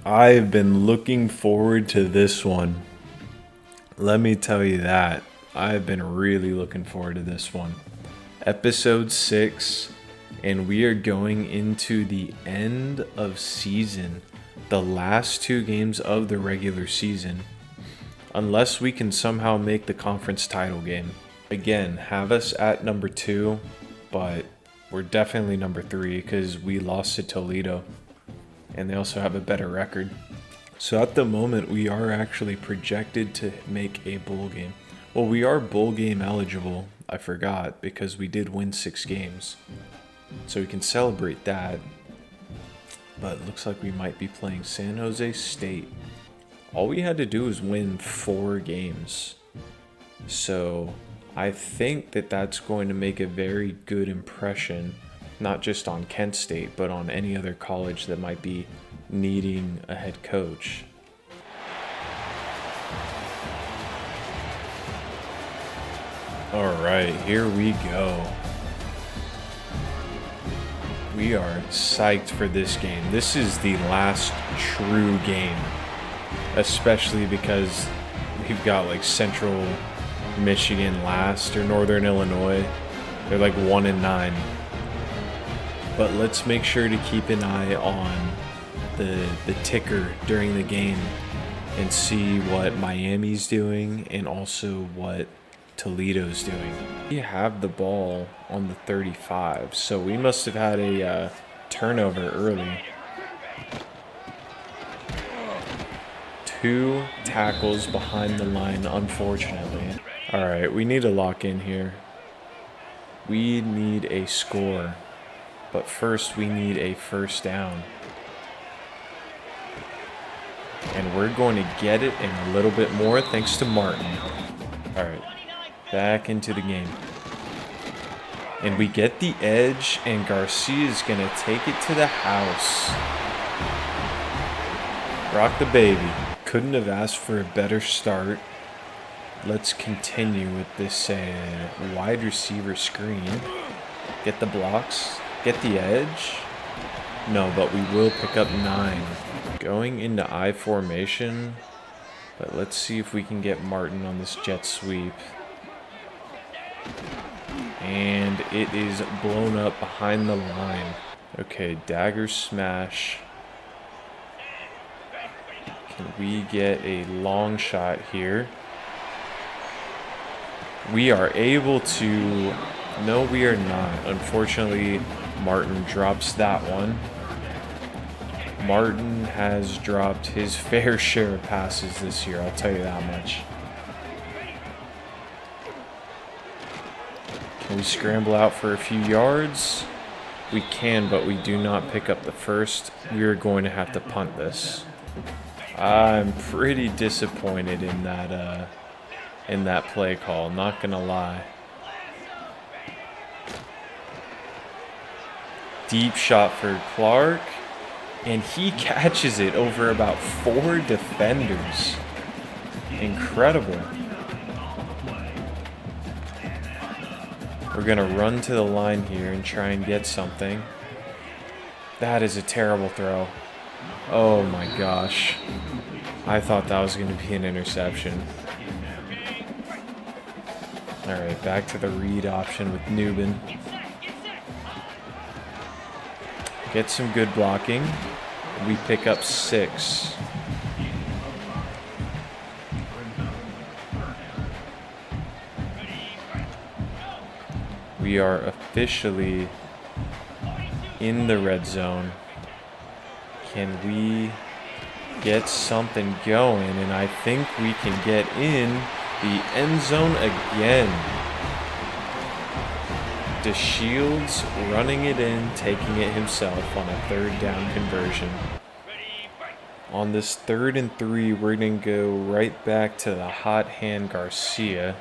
I've been looking forward to this one. Let me tell you that. I've been really looking forward to this one. Episode 6, and we are going into the end of season. The last 2 games of the regular season. Unless we can somehow make the conference title game. Again, have us at number 2, but we're definitely number 3 because we lost to Toledo. And they also have a better record. So at the moment, we are actually projected to make a bowl game. Well, we are bowl game eligible, I forgot, because we did win 6 games. So we can celebrate that. But it looks like we might be playing San Jose State. All we had to do was win 4 games. So I think that that's going to make a very good impression, not just on Kent State, but on any other college that might be needing a head coach. All right, here we go. We are psyched for this game. This is the last true game, especially because we've got like Central Michigan last, or Northern Illinois. They're like 1-9. But let's make sure to keep an eye on the ticker during the game and see what Miami's doing and also what Toledo's doing. We have the ball on the 35, so we must have had a turnover early. 2 tackles behind the line, unfortunately. All right, we need to lock in here. We need a score. But first, we need a first down. And we're going to get it and a little bit more thanks to Martin. All right, back into the game. And we get the edge, and Garcia is going to take it to the house. Rock the baby. Couldn't have asked for a better start. Let's continue with this wide receiver screen. Get the blocks. Get the edge. No, but we will pick up 9. Going into I formation. But let's see if we can get Martin on this jet sweep. And it is blown up behind the line. Okay, dagger smash. Can we get a long shot here? We are able to... No, we are not. Unfortunately, Martin drops that one. Martin has dropped his fair share of passes this year, I'll tell you that much. Can we scramble out for a few yards? We can, but we do not pick up the first. We are going to have to punt this. I'm pretty disappointed in that play call, not gonna lie. Deep shot for Clark, and he catches it over about 4 defenders. Incredible. We're gonna run to the line here and try and get something. That is a terrible throw. Oh my gosh. I thought that was gonna be an interception. Alright, back to the read option with Newman. Get some good blocking. We pick up 6. We are officially in the red zone. Can we get something going? And I think we can get in the end zone again. DeShields running it in, taking it himself on a 3rd down conversion. On this 3rd and 3, we're going to go right back to the hot hand Garcia.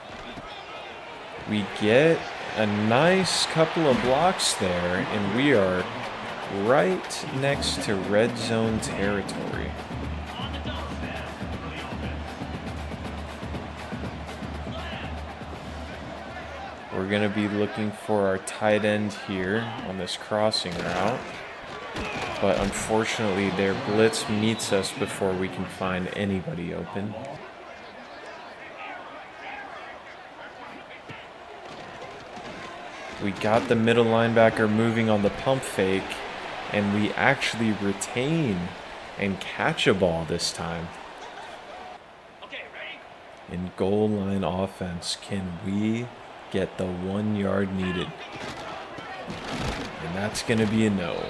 We get a nice couple of blocks there, and we are right next to red zone territory. We're going to be looking for our tight end here on this crossing route. But unfortunately, their blitz meets us before we can find anybody open. We got the middle linebacker moving on the pump fake, and we actually retain and catch a ball this time. In goal line offense, can we get the 1 yard needed? And that's going to be a no.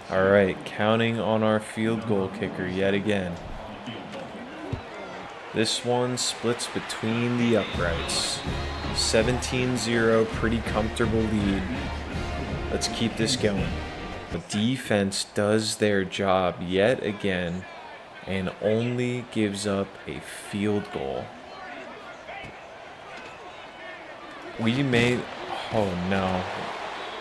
All right, counting on our field goal kicker yet again. This one splits between the uprights. 17-0, pretty comfortable lead. Let's keep this going. The defense does their job yet again and only gives up a field goal. We made, oh no.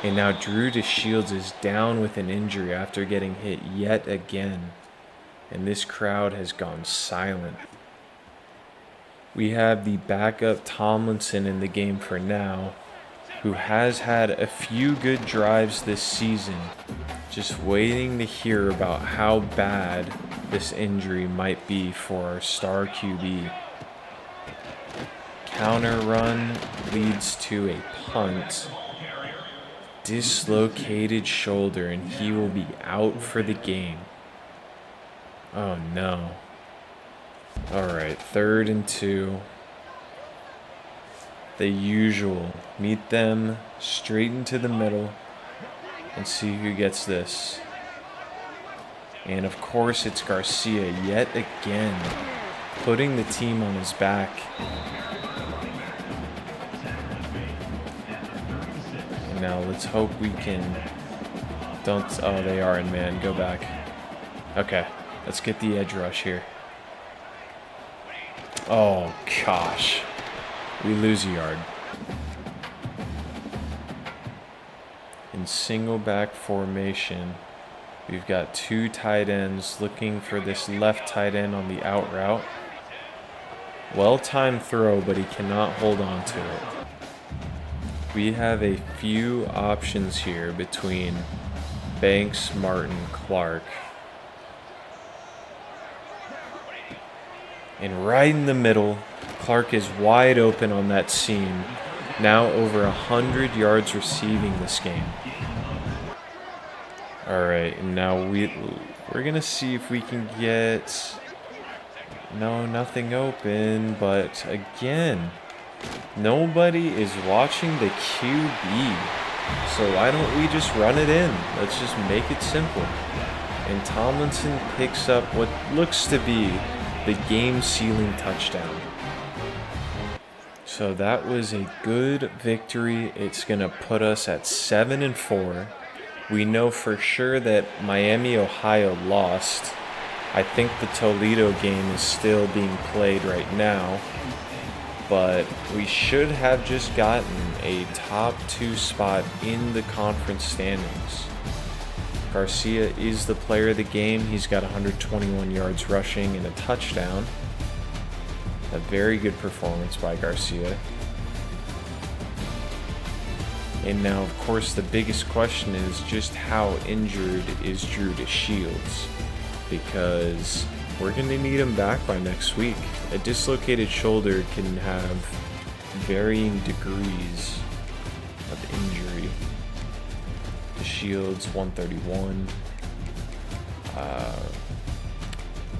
And now Drew DeShields is down with an injury after getting hit yet again. And this crowd has gone silent. We have the backup Tomlinson in the game for now, who has had a few good drives this season. Just waiting to hear about how bad this injury might be for our star QB. Counter run leads to a punt. Dislocated shoulder, and he will be out for the game. Oh no. Alright, 3rd and 2. The usual. Meet them straight into the middle and see who gets this. And of course it's Garcia yet again, putting the team on his back. And now let's hope we can... Oh, they are in man. Go back. Okay, let's get the edge rush here. Oh, gosh. We lose a yard. In single back formation, we've got 2 tight ends looking for this left tight end on the out route. Well-timed throw, but he cannot hold on to it. We have a few options here between Banks, Martin, Clark. And right in the middle, Clark is wide open on that seam. Now over 100 yards receiving this game. All right, and now we're gonna see if we can get... No, nothing open, but again, nobody is watching the QB. So why don't we just run it in? Let's just make it simple. And Tomlinson picks up what looks to be the game-sealing touchdown. So that was a good victory. It's going to put us at 7-4. We know for sure that Miami, Ohio lost. I think the Toledo game is still being played right now. But we should have just gotten a top 2 spot in the conference standings. Garcia is the player of the game. He's got 121 yards rushing and a touchdown. A very good performance by Garcia. And now, of course, the biggest question is just how injured is Drew DeShields? Because we're going to need him back by next week. A dislocated shoulder can have varying degrees of injury. DeShields 131.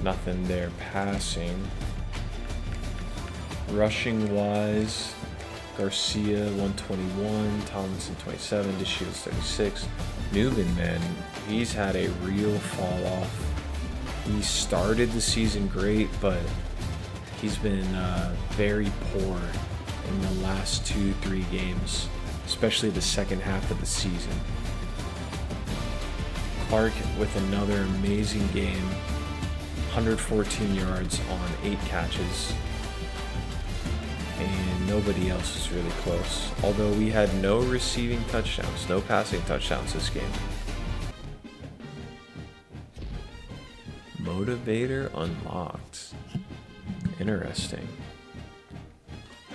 Nothing there passing. Rushing wise, Garcia 121, Tomlinson 27, DeShields 36. Newman, man, he's had a real fall off. He started the season great, but he's been very poor in the last 2-3 games, especially the second half of the season. Clark with another amazing game, 114 yards on 8 catches, and nobody else is really close. Although we had no receiving touchdowns, no passing touchdowns this game. Motivator unlocked. Interesting.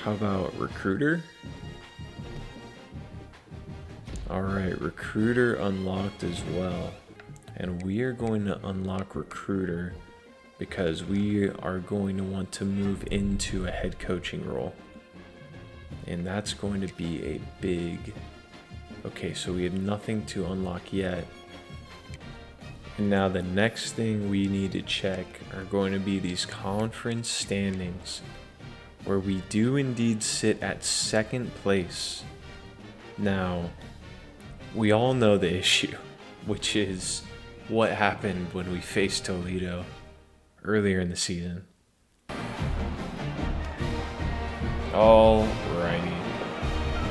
How about recruiter? Alright, recruiter unlocked as well. And we are going to unlock recruiter because we are going to want to move into a head coaching role. And that's going to be a big... Okay, so we have nothing to unlock yet. And now the next thing we need to check are going to be these conference standings, where we do indeed sit at second place. Now, we all know the issue, which is what happened when we faced Toledo earlier in the season. Alrighty.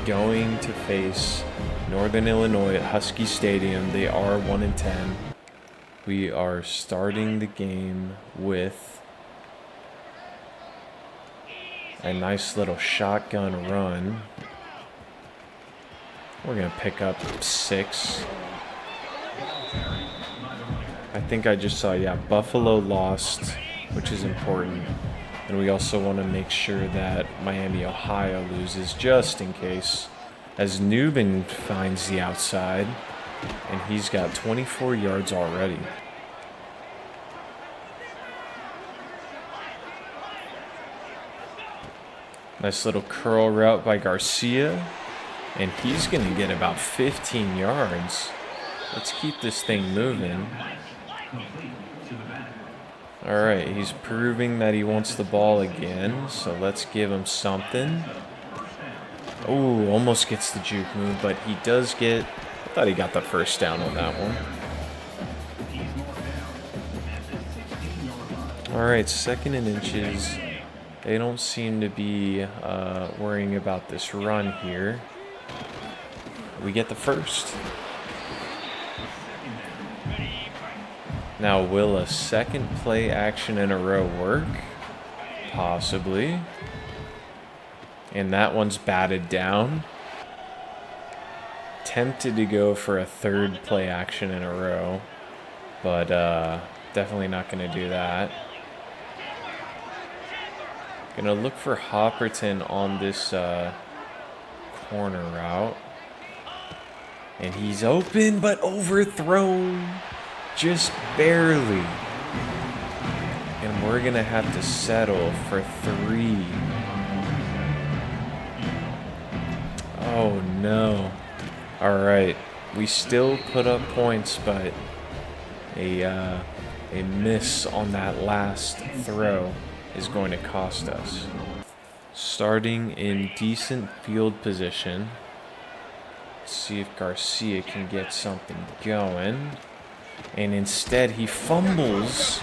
Going to face Northern Illinois at Husky Stadium. They are 1-10. We are starting the game with a nice little shotgun run. We're going to pick up 6. I think I just saw, yeah, Buffalo lost, which is important. And we also want to make sure that Miami, Ohio loses just in case. As Newbin finds the outside, and he's got 24 yards already. Nice little curl route by Garcia. And he's going to get about 15 yards. Let's keep this thing moving. Alright, he's proving that he wants the ball again. So let's give him something. Oh, almost gets the juke move, but he does get... I thought he got the first down on that one. Alright, 2nd and inches. They don't seem to be worrying about this run here. We get the first. Now, will a second play action in a row work? Possibly. And that one's batted down. Tempted to go for a 3rd play action in a row, but definitely not going to do that. Gonna look for Hopperton on this corner route. And he's open, but overthrown. Just barely. And we're going to have to settle for 3. Oh, no. All right. We still put up points, but a miss on that last throw is going to cost us. Starting in decent field position. See if Garcia can get something going. And instead he fumbles.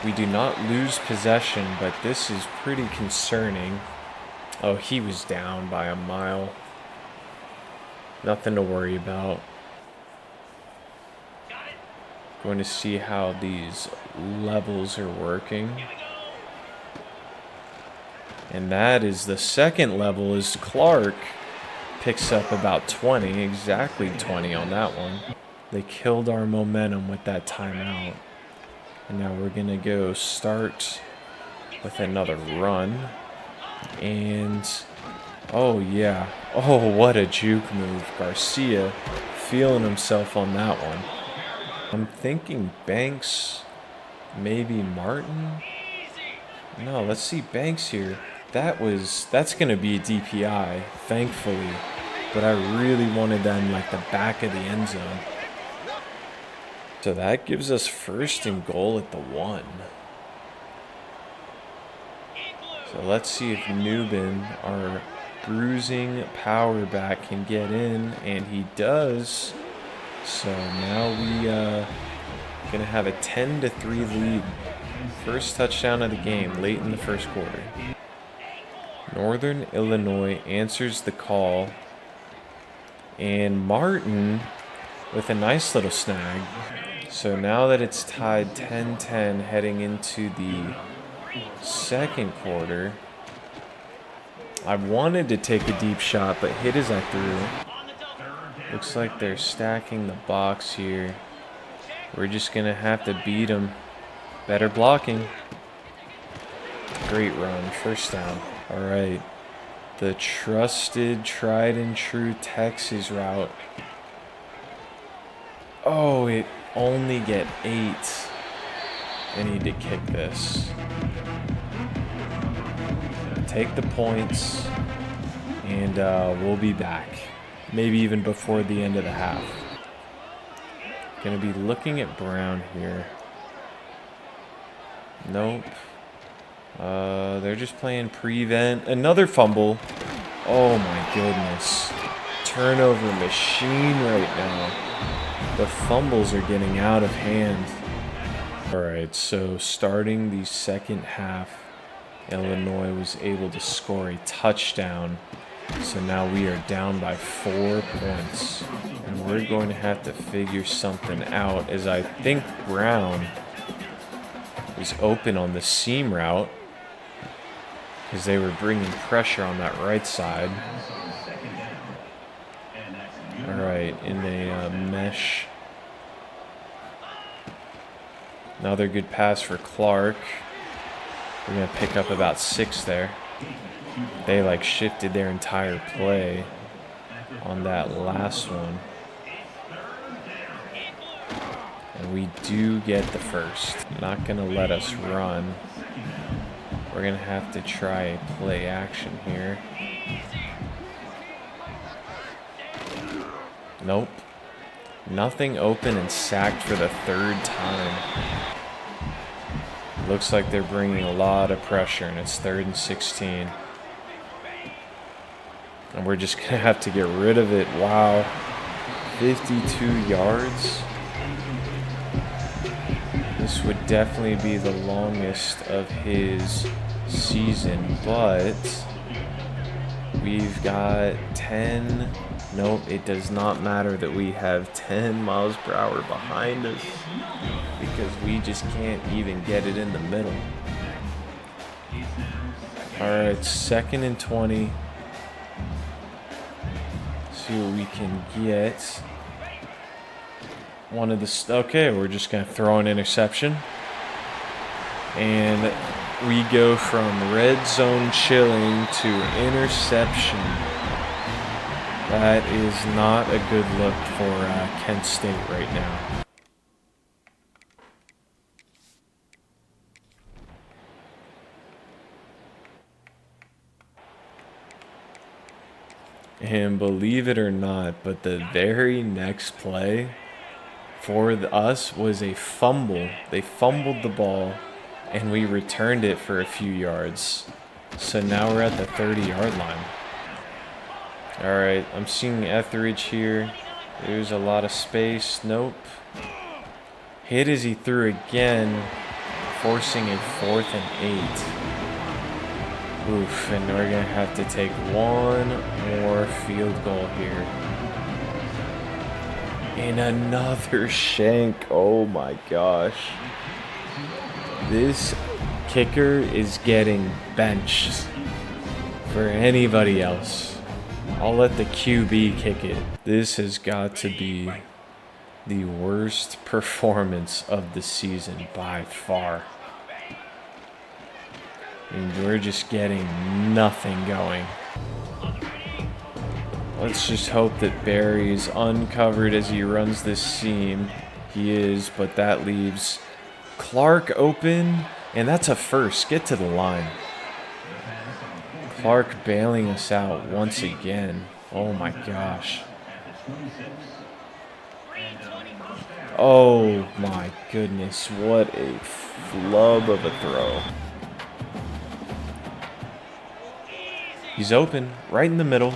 We do not lose possession, but this is pretty concerning. Oh, he was down by a mile. Nothing to worry about. Going to see how these levels are working. And that is the second level is Clark. Picks up about 20, exactly 20 on that one. They killed our momentum with that timeout. And now we're going to go start with another run. And, oh yeah. Oh, what a juke move. Garcia feeling himself on that one. I'm thinking Banks, maybe Martin. No, let's see Banks here. That's going to be a DPI, thankfully. But I really wanted that in like the back of the end zone. So that gives us 1st and goal at the 1. So let's see if Newbin, our bruising power back, can get in. And he does. So now we going to have a 10-3 lead. First touchdown of the game late in the first quarter. Northern Illinois answers the call. And Martin with a nice little snag. So now that it's tied 10-10 heading into the second quarter, I wanted to take a deep shot, but hit as I threw. Looks like they're stacking the box here. We're just going to have to beat them. Better blocking. Great run. First down. All right. The trusted, tried and true Texas route. Oh, it only get 8. I need to kick this. Take the points, and we'll be back. Maybe even before the end of the half. Gonna be looking at Brown here. Nope. They're just playing prevent. Another fumble. Oh my goodness. Turnover machine right now. The fumbles are getting out of hand. Alright, so starting the second half, Illinois was able to score a touchdown. So now we are down by 4 points. And we're going to have to figure something out, as I think Brown was open on the seam route because they were bringing pressure on that right side. All right, in a mesh. Another good pass for Clark. We're going to pick up about 6 there. They like shifted their entire play on that last one. And we do get the first. Not going to let us run. We're going to have to try a play action here. Nope. Nothing open and sacked for the 3rd time. Looks like they're bringing a lot of pressure, and it's 3rd and 16. And we're just going to have to get rid of it. Wow. 52 yards. This would definitely be the longest of his season, but we've got 10. Nope, it does not matter that we have 10 miles per hour behind us because we just can't even get it in the middle. All right, 2nd and 20. See what we can get. One of the okay, we're just gonna throw an interception, and we go from red zone chilling to interception. That is not a good look for Kent State right now. And believe it or not, but the very next play for us was a fumble. They fumbled the ball, and we returned it for a few yards. So now we're at the 30-yard line. All right, I'm seeing Etheridge here. There's a lot of space. Nope. Hit as he threw again, forcing a 4th and 8. Oof, and we're going to have to take one more field goal here. And another shank. Oh my gosh. This kicker is getting benched for anybody else. I'll let the QB kick it. This has got to be the worst performance of the season by far. And we're just getting nothing going. Let's just hope that Barry is uncovered as he runs this seam. He is, but that leaves Clark open, and that's a first. Get to the line. Clark bailing us out once again. Oh my gosh. Oh my goodness, what a flub of a throw. He's open, right in the middle.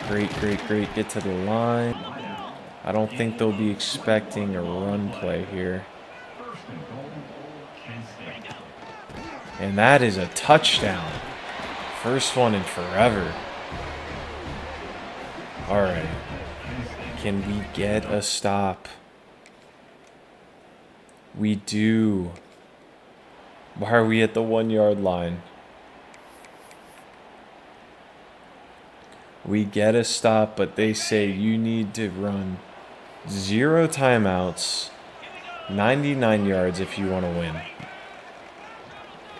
Great, great, great. Get to the line. I don't think they'll be expecting a run play here. And that is a touchdown. First one in forever. All right. Can we get a stop? We do. Why are we at the 1-yard line? We get a stop, but they say you need to run 0 timeouts, 99 yards if you want to win.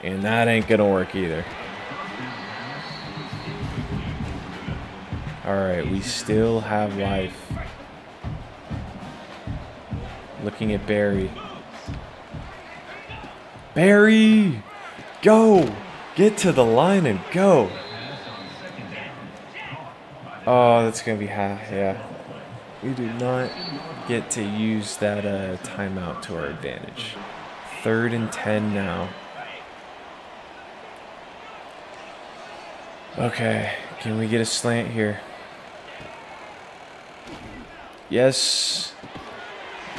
And that ain't going to work either. Alright, we still have life. Looking at Barry. Barry! Go! Get to the line and go! Oh, that's going to be half. Yeah. We do not get to use that timeout to our advantage. 3rd and 10 now. Okay, can we get a slant here? Yes.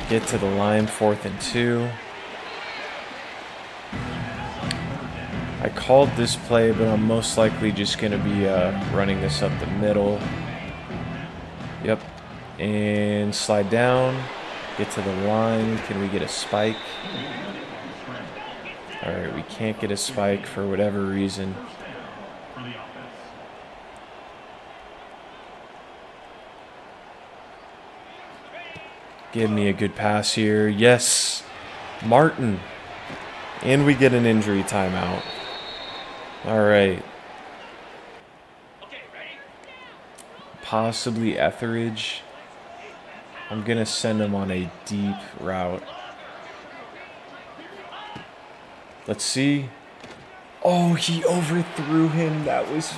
Get to the line, 4th and 2. I called this play, but I'm most likely just going to be running this up the middle. Yep. And slide down. Get to the line. Can we get a spike? Alright, we can't get a spike for whatever reason. Give me a good pass here. Yes. Martin. And we get an injury timeout. Alright. Possibly Etheridge. I'm going to send him on a deep route. Let's see. Oh, he overthrew him. That was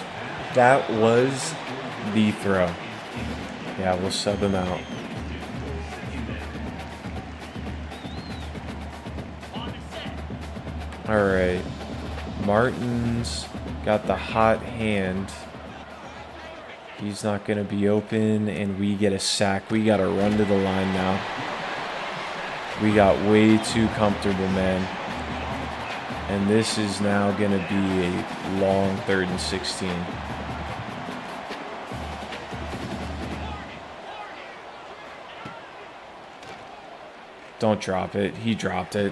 the throw. Yeah, we'll sub him out. Alright. Martin's got the hot hand. He's not going to be open, and we get a sack. We got to run to the line now. We got way too comfortable, man. And this is now going to be a long 3rd and 16. Don't drop it. He dropped it.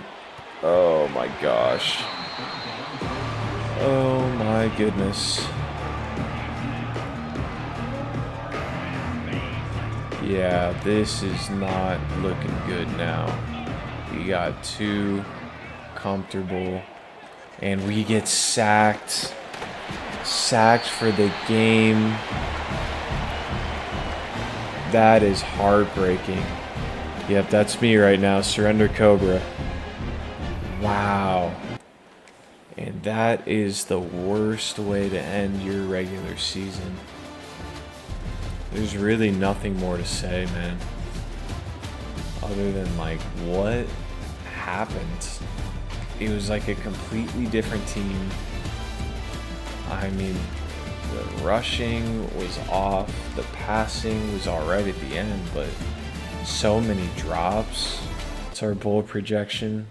Oh my gosh. Oh my goodness. Yeah, this is not looking good now. We got too comfortable. And we get sacked. Sacked for the game. That is heartbreaking. Yep, that's me right now. Surrender Cobra. Wow. And that is the worst way to end your regular season. There's really nothing more to say, man. Other than, like, what happened? It was like a completely different team. I mean, the rushing was off. The passing was alright at the end, but so many drops. It's our bowl projection.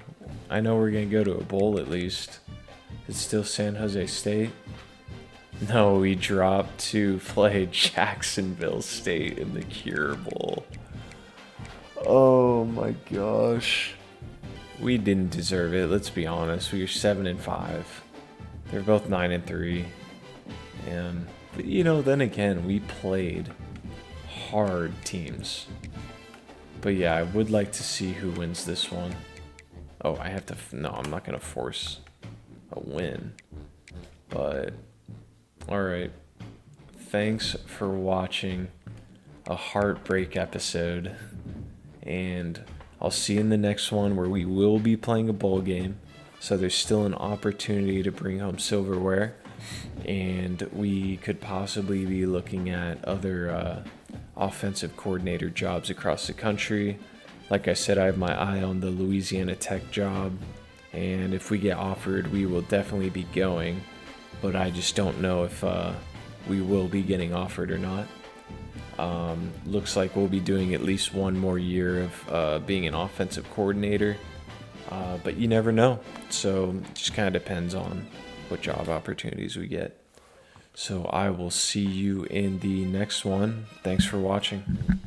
I know we're going to go to a bowl at least. It's still San Jose State. No, we dropped to play Jacksonville State in the Cure Bowl. Oh my gosh. We didn't deserve it, let's be honest. We were 7 and 5. They're both 9 and 3. And but, you know, then again, we played hard teams. But yeah, I would like to see who wins this one. Oh, I have to... No, I'm not going to force a win. But, alright. Thanks for watching a heartbreak episode. And I'll see you in the next one where we will be playing a bowl game. So there's still an opportunity to bring home silverware. And we could possibly be looking at other offensive coordinator jobs across the country. Like I said, I have my eye on the Louisiana Tech job. And if we get offered, we will definitely be going. But I just don't know if we will be getting offered or not. Looks like we'll be doing at least one more year of being an offensive coordinator. But you never know. So it just kind of depends on what job opportunities we get. So I will see you in the next one. Thanks for watching.